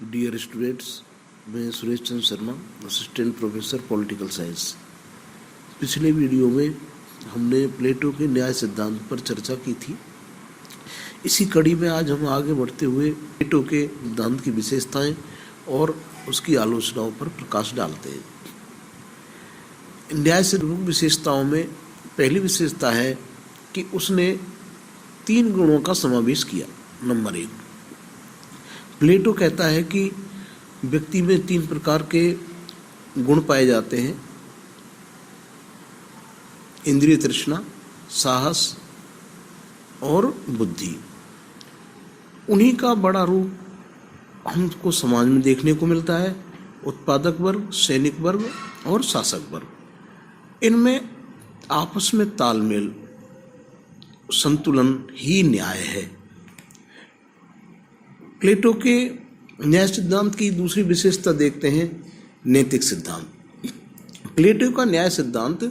Dear students, मैं Suresh Chandra Sharma, assistant professor political science. पिछले video में हमने प्लेटो के न्याय सिद्धांत पर चर्चा की थी। इसी कड़ी में आज हम आगे बढ़ते हुए प्लेटो के सिद्धांत की विशेषताएं और उसकी आलोचनाओं पर प्रकाश डालते हैं। न्याय से प्रमुख विशेषताओं में पहली विशेषता है कि उसने 3 गुणों का समावेश किया। नंबर 1, प्लेटो कहता है कि व्यक्ति में 3 प्रकार के गुण पाए जाते हैं: इंद्रिय तृष्णा, साहस और बुद्धि। उन्हीं का बड़ा रूप हमको समाज में देखने को मिलता है: उत्पादक वर्ग, सैनिक वर्ग और शासक वर्ग। इनमें आपस में तालमेल, संतुलन ही न्याय है। प्लेटो के न्याय सिद्धांत की दूसरी विशेषता देखते हैं, नैतिक सिद्धांत। प्लेटो का न्याय सिद्धांत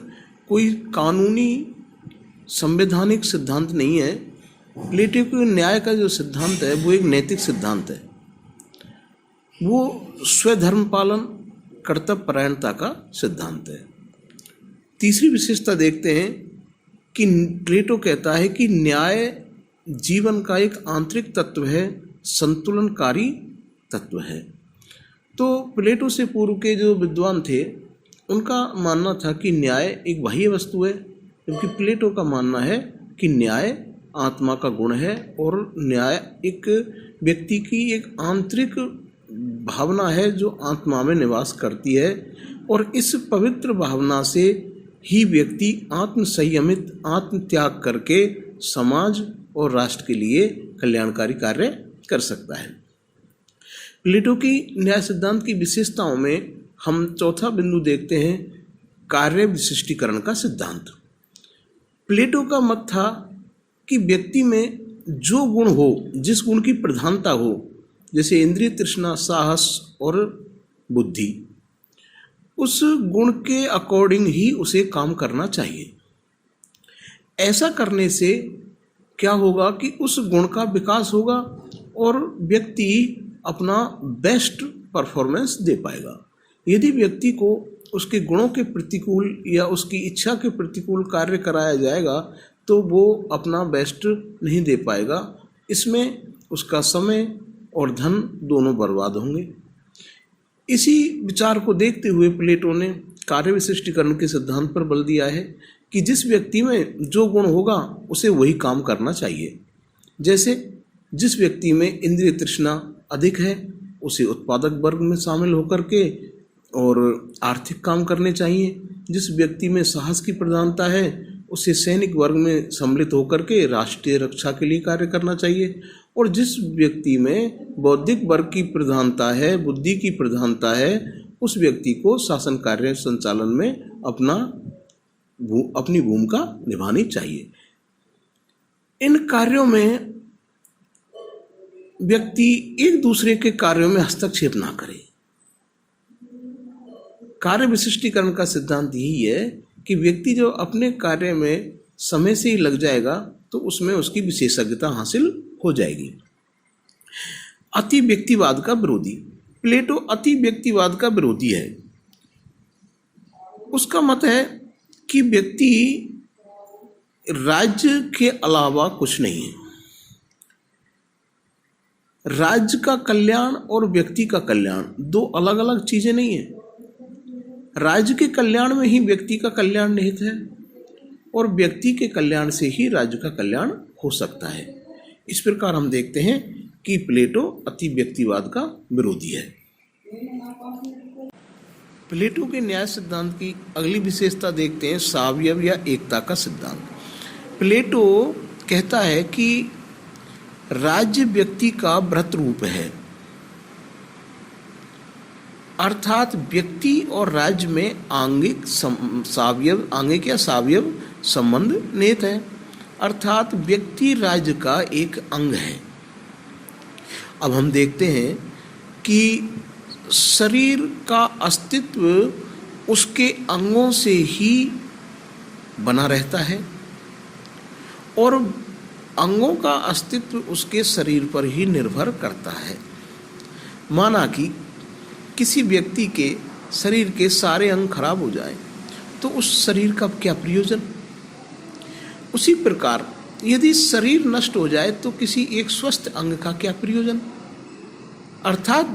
कोई कानूनी संवैधानिक सिद्धांत नहीं है। प्लेटो के न्याय का जो सिद्धांत है वो एक नैतिक सिद्धांत है। वो स्वधर्म पालन, कर्तव्य परायणता का सिद्धांत है। तीसरी विशेषता देखते हैं कि प्लेटो कहता है कि न्याय जीवन का एक आंतरिक तत्व है, संतुलनकारी तत्व है। तो प्लेटो से पूर्व के जो विद्वान थे उनका मानना था कि न्याय एक बाह्य वस्तु है, जबकि प्लेटो का मानना है कि न्याय आत्मा का गुण है और न्याय एक व्यक्ति की एक आंतरिक भावना है जो आत्मा में निवास करती है, और इस पवित्र भावना से ही व्यक्ति आत्म संयमित, आत्म त्याग करके समाज और राष्ट्र के लिए कल्याणकारी कार्य कर सकता है। प्लेटो की न्याय सिद्धांत की विशेषताओं में हम चौथा बिंदु देखते हैं, कार्य विशिष्टीकरण का सिद्धांत। प्लेटो का मत था कि व्यक्ति में जो गुण हो, जिस गुण की प्रधानता हो, जैसे इंद्रिय तृष्णा, साहस और बुद्धि, उस गुण के अकॉर्डिंग ही उसे काम करना चाहिए। ऐसा करने से क्या होगा कि उस गुण का विकास होगा और व्यक्ति अपना बेस्ट परफॉर्मेंस दे पाएगा। यदि व्यक्ति को उसके गुणों के प्रतिकूल या उसकी इच्छा के प्रतिकूल कार्य कराया जाएगा तो वो अपना बेस्ट नहीं दे पाएगा। इसमें उसका समय और धन दोनों बर्बाद होंगे। इसी विचार को देखते हुए प्लेटो ने कार्य विशिष्टीकरण के सिद्धांत पर बल दिया है कि जिस व्यक्ति में जो गुण होगा उसे वही काम करना चाहिए। जैसे जिस व्यक्ति में इंद्रिय तृष्णा अधिक है उसे उत्पादक वर्ग में शामिल होकर के और आर्थिक काम करने चाहिए। जिस व्यक्ति में साहस की प्रधानता है उसे सैनिक वर्ग में सम्मिलित होकर के राष्ट्रीय रक्षा के लिए कार्य करना चाहिए। और जिस व्यक्ति में बौद्धिक वर्ग की प्रधानता है, बुद्धि की प्रधानता है, उस व्यक्ति को शासन कार्य संचालन में अपनी भूमिका निभानी चाहिए। इन कार्यों में व्यक्ति एक दूसरे के कार्यों में हस्तक्षेप ना करे। कार्य विशिष्टीकरण का सिद्धांत यही है कि व्यक्ति जो अपने कार्य में समय से ही लग जाएगा तो उसमें उसकी विशेषज्ञता हासिल हो जाएगी। अति व्यक्तिवाद का विरोधी। प्लेटो अति व्यक्तिवाद का विरोधी है। उसका मत है कि व्यक्ति राज्य के अलावा कुछ नहीं है। राज्य का कल्याण और व्यक्ति का कल्याण दो अलग अलग चीजें नहीं है। राज्य के कल्याण में ही व्यक्ति का कल्याण निहित है और व्यक्ति के कल्याण से ही राज्य का कल्याण हो सकता है। इस प्रकार हम देखते हैं कि प्लेटो अति व्यक्तिवाद का विरोधी है। प्लेटो के न्याय सिद्धांत की अगली विशेषता देखते हैं, सावयव या एकता का सिद्धांत। प्लेटो कहता है कि राज्य व्यक्ति का वृत्त रूप है, अर्थात व्यक्ति और राज्य में आंगिक या सावयव संबंध निहित है, अर्थात व्यक्ति राज्य का एक अंग है। अब हम देखते हैं कि शरीर का अस्तित्व उसके अंगों से ही बना रहता है और अंगों का अस्तित्व उसके शरीर पर ही निर्भर करता है। माना कि किसी व्यक्ति के शरीर के सारे अंग खराब हो जाएं, तो उस शरीर का क्या प्रयोजन। उसी प्रकार यदि शरीर नष्ट हो जाए तो किसी एक स्वस्थ अंग का क्या प्रयोजन। अर्थात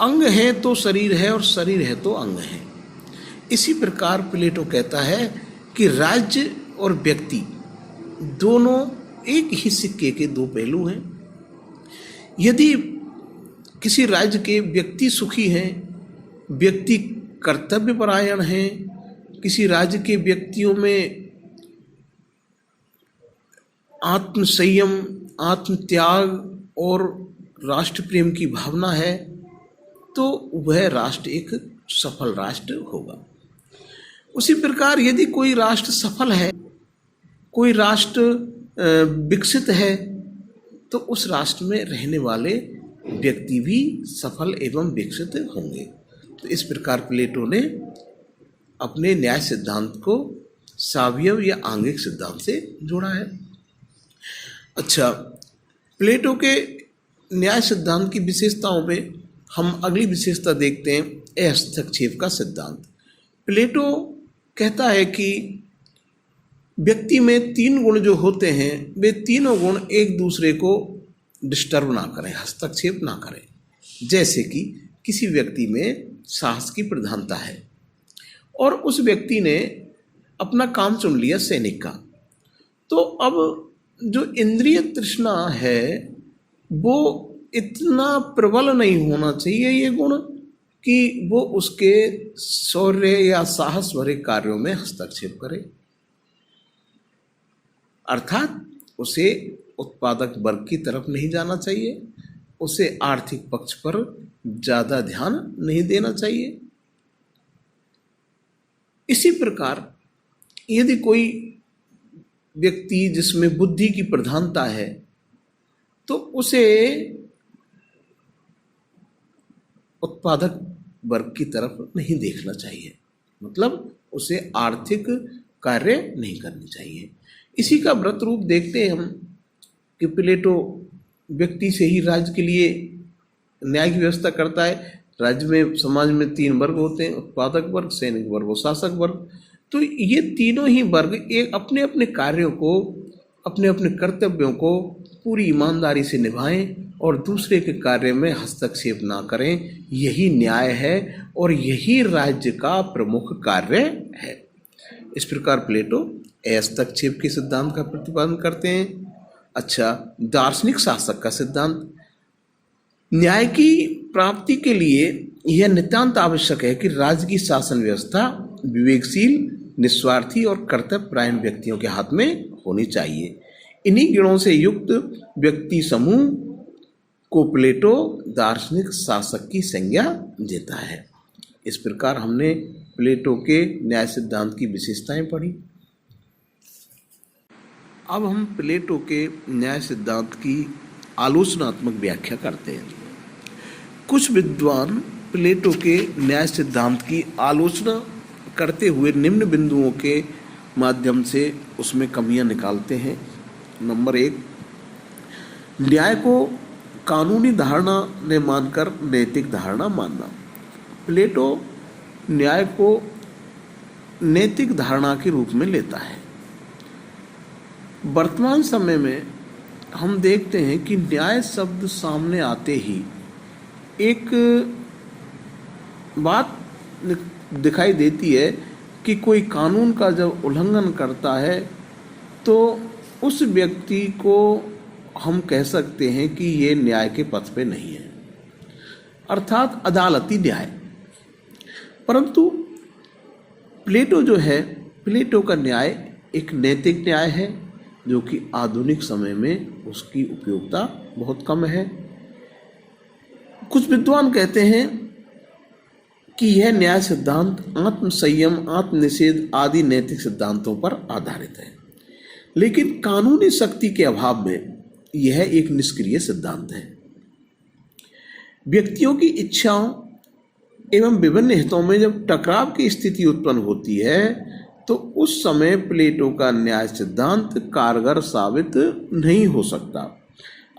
अंग है तो शरीर है और शरीर है तो अंग है। इसी प्रकार प्लेटो कहता है कि राज्य और व्यक्ति दोनों एक ही सिक्के के दो पहलू हैं। यदि किसी राज्य के व्यक्ति सुखी हैं, व्यक्ति कर्तव्यपरायण हैं, किसी राज्य के व्यक्तियों में आत्म संयम, आत्म त्याग और राष्ट्र प्रेम की भावना है, तो वह राष्ट्र एक सफल राष्ट्र होगा। उसी प्रकार यदि कोई राष्ट्र सफल है, कोई राष्ट्र विकसित है, तो उस राष्ट्र में रहने वाले व्यक्ति भी सफल एवं विकसित होंगे। तो इस प्रकार प्लेटो ने अपने न्याय सिद्धांत को सावयव या आंगिक सिद्धांत से जोड़ा है। अच्छा, प्लेटो के न्याय सिद्धांत की विशेषताओं में हम अगली विशेषता देखते हैं, हस्तक्षेप का सिद्धांत। प्लेटो कहता है कि व्यक्ति में तीन गुण जो होते हैं, वे तीनों गुण एक दूसरे को डिस्टर्ब ना करें, हस्तक्षेप ना करें। जैसे कि किसी व्यक्ति में साहस की प्रधानता है और उस व्यक्ति ने अपना काम चुन लिया सैनिक का, तो अब जो इंद्रिय तृष्णा है वो इतना प्रबल नहीं होना चाहिए ये गुण कि वो उसके शौर्य या साहस भरे कार्यों में हस्तक्षेप करे। अर्थात उसे उत्पादक वर्ग की तरफ नहीं जाना चाहिए, उसे आर्थिक पक्ष पर ज़्यादा ध्यान नहीं देना चाहिए। इसी प्रकार यदि कोई व्यक्ति जिसमें बुद्धि की प्रधानता है, तो उसे उत्पादक वर्ग की तरफ नहीं देखना चाहिए, मतलब उसे आर्थिक कार्य नहीं करनी चाहिए। इसी का व्रत रूप देखते हैं हम कि प्लेटो व्यक्ति से ही राज्य के लिए न्याय की व्यवस्था करता है। राज्य में, समाज में तीन वर्ग होते हैं, उत्पादक वर्ग, सैनिक वर्ग और शासक वर्ग। तो ये तीनों ही वर्ग एक अपने अपने कार्यों को, अपने अपने कर्तव्यों को पूरी ईमानदारी से निभाएं और दूसरे के कार्य में हस्तक्षेप ना करें। यही न्याय है और यही राज्य का प्रमुख कार्य है। इस प्रकार प्लेटो हस्तक्षेप के सिद्धांत का प्रतिपादन करते हैं। अच्छा, दार्शनिक शासक का सिद्धांत। न्याय की प्राप्ति के लिए यह नितांत आवश्यक है कि राज्य की शासन व्यवस्था विवेकशील, निस्वार्थी और कर्तव्यपरायण व्यक्तियों के हाथ में होनी चाहिए। इन्हीं गुणों से युक्त व्यक्ति समूह को प्लेटो दार्शनिक शासक की संज्ञा देता है। इस प्रकार हमने प्लेटो के न्याय सिद्धांत की विशेषताएं पढ़ी। अब हम प्लेटो के न्याय सिद्धांत की आलोचनात्मक व्याख्या करते हैं। कुछ विद्वान प्लेटो के न्याय सिद्धांत की आलोचना करते हुए निम्न बिंदुओं के माध्यम से उसमें कमियां निकालते हैं। नंबर 1, न्याय को कानूनी धारणा ने मानकर नैतिक धारणा मानना। प्लेटो न्याय को नैतिक धारणा के रूप में लेता है। वर्तमान समय में हम देखते हैं कि न्याय शब्द सामने आते ही एक बात दिखाई देती है कि कोई कानून का जब उल्लंघन करता है तो उस व्यक्ति को हम कह सकते हैं कि ये न्याय के पथ पे नहीं है, अर्थात अदालती न्याय। परंतु प्लेटो जो है, प्लेटो का न्याय एक नैतिक न्याय है जो कि आधुनिक समय में उसकी उपयोगिता बहुत कम है। कुछ विद्वान कहते हैं कि यह न्याय सिद्धांत आत्म संयम, आत्मनिषेध आदि नैतिक सिद्धांतों पर आधारित है, लेकिन कानूनी शक्ति के अभाव में यह एक निष्क्रिय सिद्धांत है। व्यक्तियों की इच्छाओं एवं विभिन्न हितों में जब टकराव की स्थिति उत्पन्न होती है तो उस समय प्लेटो का न्याय सिद्धांत कारगर साबित नहीं हो सकता।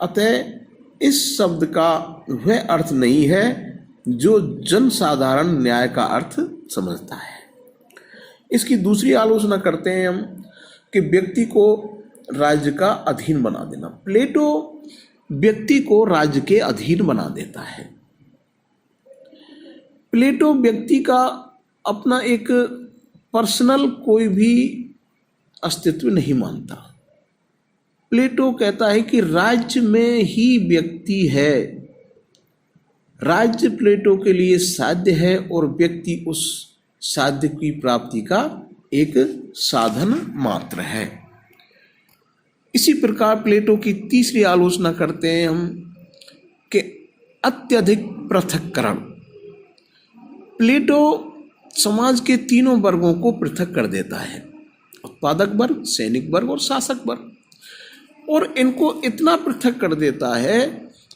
अतः इस शब्द का वह अर्थ नहीं है जो जनसाधारण न्याय का अर्थ समझता है। इसकी दूसरी आलोचना करते हैं हम कि व्यक्ति को राज्य का अधीन बना देना। प्लेटो व्यक्ति को राज्य के अधीन बना देता है। प्लेटो व्यक्ति का अपना एक पर्सनल कोई भी अस्तित्व नहीं मानता। प्लेटो कहता है कि राज्य में ही व्यक्ति है, राज्य प्लेटो के लिए साध्य है और व्यक्ति उस साध्य की प्राप्ति का एक साधन मात्र है। इसी प्रकार प्लेटो की तीसरी आलोचना करते हैं हम कि अत्यधिक पृथक्करण। प्लेटो समाज के तीनों वर्गों को पृथक कर देता है, उत्पादक वर्ग, सैनिक वर्ग और शासक वर्ग, और इनको इतना पृथक कर देता है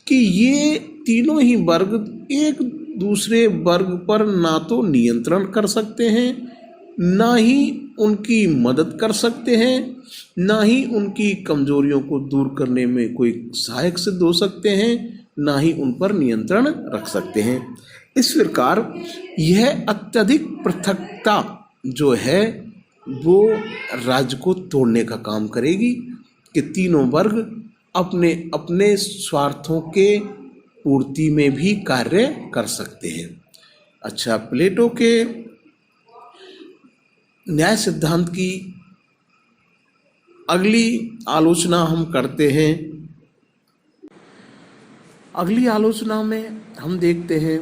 कि ये तीनों ही वर्ग एक दूसरे वर्ग पर ना तो नियंत्रण कर सकते हैं, ना ही उनकी मदद कर सकते हैं, ना ही उनकी कमजोरियों को दूर करने में कोई सहायक सिद्ध हो सकते हैं, ना ही उन पर नियंत्रण रख सकते हैं। इस प्रकार यह अत्यधिक पृथकता जो है वो राज्य को तोड़ने का काम करेगी कि तीनों वर्ग अपने अपने स्वार्थों के पूर्ति में भी कार्य कर सकते हैं। अच्छा, प्लेटो के न्याय सिद्धांत की अगली आलोचना हम करते हैं। अगली आलोचना में हम देखते हैं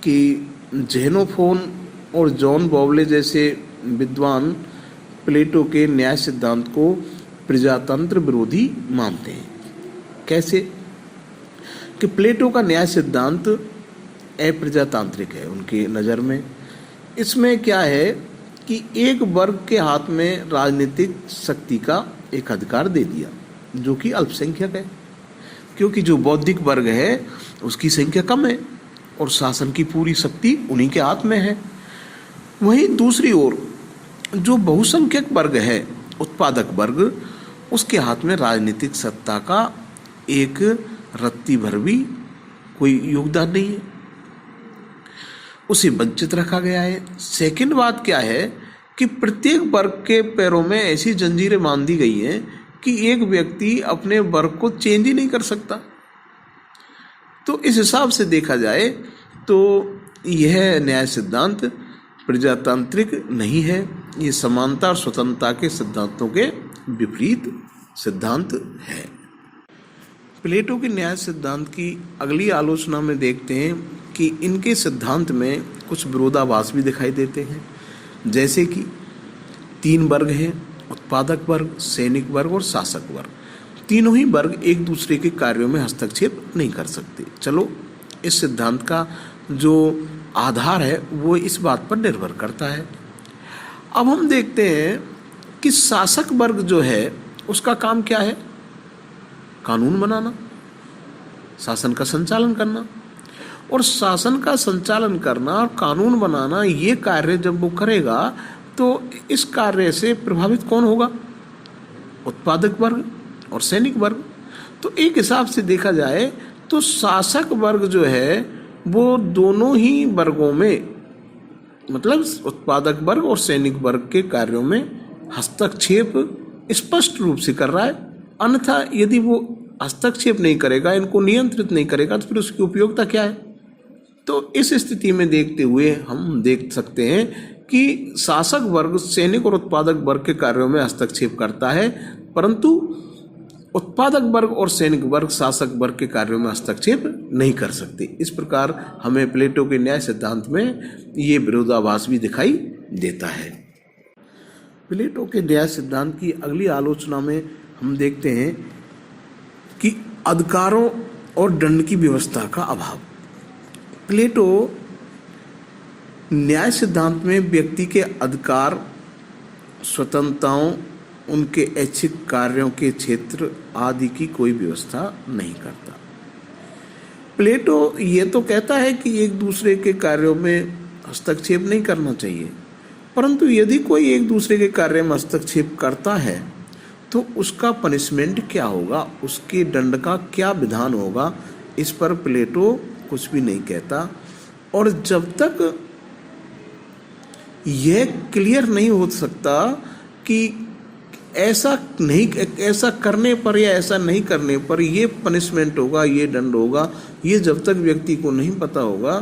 कि जेनोफोन और जॉन बावले जैसे विद्वान प्लेटो के न्याय सिद्धांत को प्रजातंत्र विरोधी मानते हैं। कैसे? कि प्लेटो का न्याय सिद्धांत अप्रजातांत्रिक है उनकी नज़र में। इसमें क्या है कि एक वर्ग के हाथ में राजनीतिक शक्ति का एक अधिकार दे दिया जो कि अल्पसंख्यक है, क्योंकि जो बौद्धिक वर्ग है उसकी संख्या कम है और शासन की पूरी शक्ति उन्हीं के हाथ में है। वहीं दूसरी ओर जो बहुसंख्यक वर्ग है, उत्पादक वर्ग, उसके हाथ में राजनीतिक सत्ता का एक रत्ती भर भी कोई योगदान नहीं है, उसे वंचित रखा गया है। सेकंड बात क्या है कि प्रत्येक वर्ग के पैरों में ऐसी जंजीरें बांध दी गई हैं कि एक व्यक्ति अपने वर्ग को चेंज ही नहीं कर सकता। तो इस हिसाब से देखा जाए तो यह न्याय सिद्धांत प्रजातांत्रिक नहीं है, ये समानता और स्वतंत्रता के सिद्धांतों के विपरीत सिद्धांत है। प्लेटो के न्याय सिद्धांत की अगली आलोचना में देखते हैं कि इनके सिद्धांत में कुछ विरोधाभास भी दिखाई देते हैं। जैसे कि तीन वर्ग हैं, उत्पादक वर्ग, सैनिक वर्ग और शासक वर्ग। तीनों ही वर्ग एक दूसरे के कार्यों में हस्तक्षेप नहीं कर सकते। चलो, इस सिद्धांत का जो आधार है वो इस बात पर निर्भर करता है। अब हम देखते हैं कि शासक वर्ग जो है उसका काम क्या है? कानून बनाना, शासन का संचालन करना। और शासन का संचालन करना और कानून बनाना, ये कार्य जब वो करेगा तो इस कार्य से प्रभावित कौन होगा? उत्पादक वर्ग और सैनिक वर्ग। तो एक हिसाब से देखा जाए तो शासक वर्ग जो है वो दोनों ही वर्गों में, मतलब उत्पादक वर्ग और सैनिक वर्ग के कार्यों में हस्तक्षेप स्पष्ट रूप से कर रहा है। अन्यथा यदि वो हस्तक्षेप नहीं करेगा, इनको नियंत्रित नहीं करेगा, तो फिर उसकी उपयोगिता क्या है? तो इस स्थिति में देखते हुए हम देख सकते हैं कि शासक वर्ग सैनिक और उत्पादक वर्ग के कार्यों में हस्तक्षेप करता है, परंतु उत्पादक वर्ग और सैनिक वर्ग शासक वर्ग के कार्यों में हस्तक्षेप नहीं कर सकते। इस प्रकार हमें प्लेटो के न्याय सिद्धांत में ये विरोधाभास भी दिखाई देता है। प्लेटो के न्याय सिद्धांत की अगली आलोचना में हम देखते हैं कि अधिकारों और दंड की व्यवस्था का अभाव। प्लेटो न्याय सिद्धांत में व्यक्ति के अधिकार, स्वतंत्रताओं, उनके ऐच्छिक कार्यों के क्षेत्र आदि की कोई व्यवस्था नहीं करता। प्लेटो ये तो कहता है कि एक दूसरे के कार्यों में हस्तक्षेप नहीं करना चाहिए, परंतु यदि कोई एक दूसरे के कार्य में हस्तक्षेप करता है तो उसका पनिशमेंट क्या होगा, उसके दंड का क्या विधान होगा, इस पर प्लेटो कुछ भी नहीं कहता। और जब तक यह क्लियर नहीं हो सकता कि ऐसा करने पर या ऐसा नहीं करने पर ये पनिशमेंट होगा, ये दंड होगा, ये जब तक व्यक्ति को नहीं पता होगा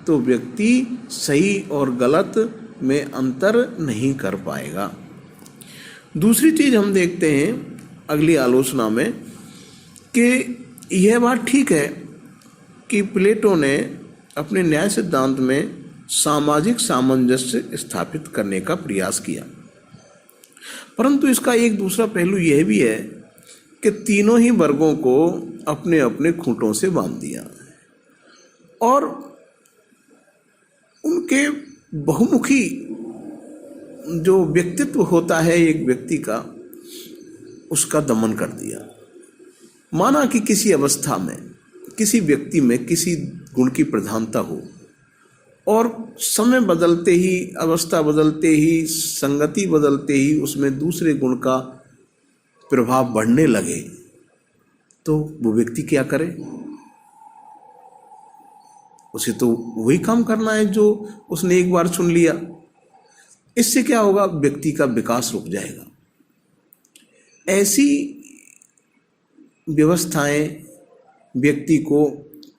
तो व्यक्ति सही और गलत में अंतर नहीं कर पाएगा। दूसरी चीज हम देखते हैं अगली आलोचना में कि यह बात ठीक है कि प्लेटो ने अपने न्याय सिद्धांत में सामाजिक सामंजस्य स्थापित करने का प्रयास किया, परंतु इसका एक दूसरा पहलू यह भी है कि तीनों ही वर्गों को अपने अपने खूंटों से बांध दिया और उनके बहुमुखी जो व्यक्तित्व होता है एक व्यक्ति का, उसका दमन कर दिया। माना कि किसी अवस्था में किसी व्यक्ति में किसी गुण की प्रधानता हो और समय बदलते ही, अवस्था बदलते ही, संगति बदलते ही उसमें दूसरे गुण का प्रभाव बढ़ने लगे, तो वो व्यक्ति क्या करे? उसे तो वही काम करना है जो उसने एक बार चुन लिया। इससे क्या होगा? व्यक्ति का विकास रुक जाएगा। ऐसी व्यवस्थाएं व्यक्ति को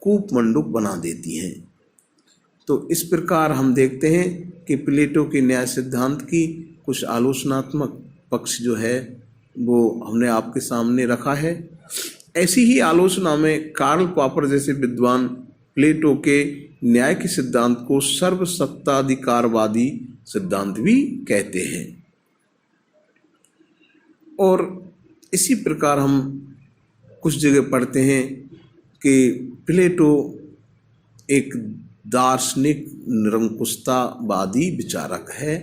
कूपमंडूक बना देती हैं। तो इस प्रकार हम देखते हैं कि प्लेटो के न्याय सिद्धांत की कुछ आलोचनात्मक पक्ष जो है वो हमने आपके सामने रखा है। ऐसी ही आलोचना में कार्ल पॉपर जैसे विद्वान प्लेटो के न्याय के सिद्धांत को सर्वसत्ताधिकारवादी सिद्धांत भी कहते हैं। और इसी प्रकार हम कुछ जगह पढ़ते हैं कि प्लेटो एक दार्शनिक निरंकुशतावादी विचारक है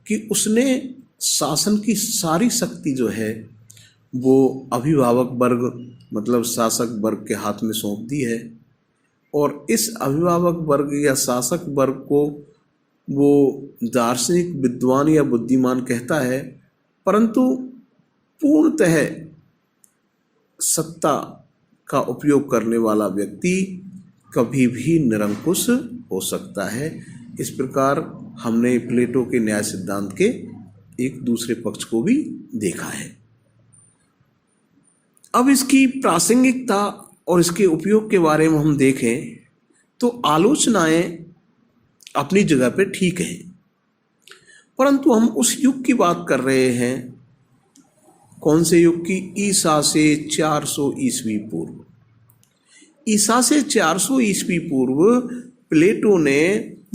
कि उसने शासन की सारी शक्ति जो है वो अभिभावक वर्ग मतलब शासक वर्ग के हाथ में सौंप दी है और इस अभिभावक वर्ग या शासक वर्ग को वो दार्शनिक विद्वान या बुद्धिमान कहता है, परंतु पूर्णतः सत्ता का उपयोग करने वाला व्यक्ति कभी भी निरंकुश हो सकता है। इस प्रकार हमने प्लेटो के न्याय सिद्धांत के एक दूसरे पक्ष को भी देखा है। अब इसकी प्रासंगिकता और इसके उपयोग के बारे में हम देखें तो आलोचनाएं अपनी जगह पे ठीक है, परंतु हम उस युग की बात कर रहे हैं। कौन से युग की? ईसा से 400 ईस्वी पूर्व। ईसा से 400 ईस्वी पूर्व प्लेटो ने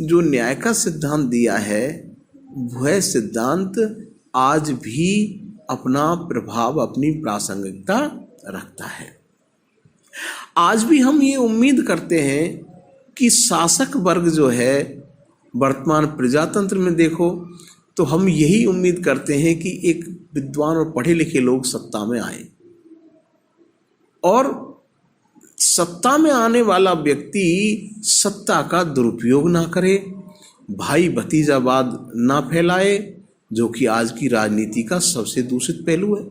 जो न्याय का सिद्धांत दिया है वह सिद्धांत आज भी अपना प्रभाव, अपनी प्रासंगिकता रखता है। आज भी हम ये उम्मीद करते हैं कि शासक वर्ग जो है, वर्तमान प्रजातंत्र में देखो तो हम यही उम्मीद करते हैं कि एक विद्वान और पढ़े लिखे लोग सत्ता में आए और सत्ता में आने वाला व्यक्ति सत्ता का दुरुपयोग ना करे, भाई भतीजावाद ना फैलाए, जो कि आज की राजनीति का सबसे दूषित पहलू है।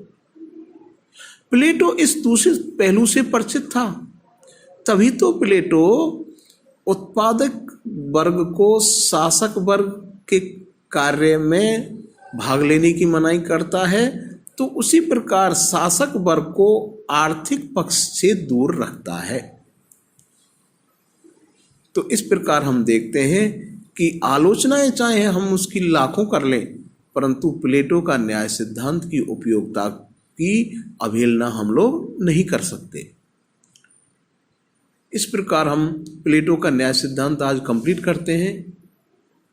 प्लेटो इस दूषित पहलू से परिचित था, तभी तो प्लेटो उत्पादक वर्ग को शासक वर्ग के कार्य में भाग लेने की मनाही करता है, तो उसी प्रकार शासक वर्ग को आर्थिक पक्ष से दूर रखता है। तो इस प्रकार हम देखते हैं कि आलोचनाएं चाहे हम उसकी लाखों कर लें, परंतु प्लेटो का न्याय सिद्धांत की उपयोगिता की अवहेलना हम लोग नहीं कर सकते। इस प्रकार हम प्लेटो का न्याय सिद्धांत आज कंप्लीट करते हैं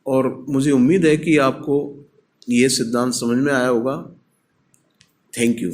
और मुझे उम्मीद है कि आपको ये सिद्धांत समझ में आया होगा। Thank you.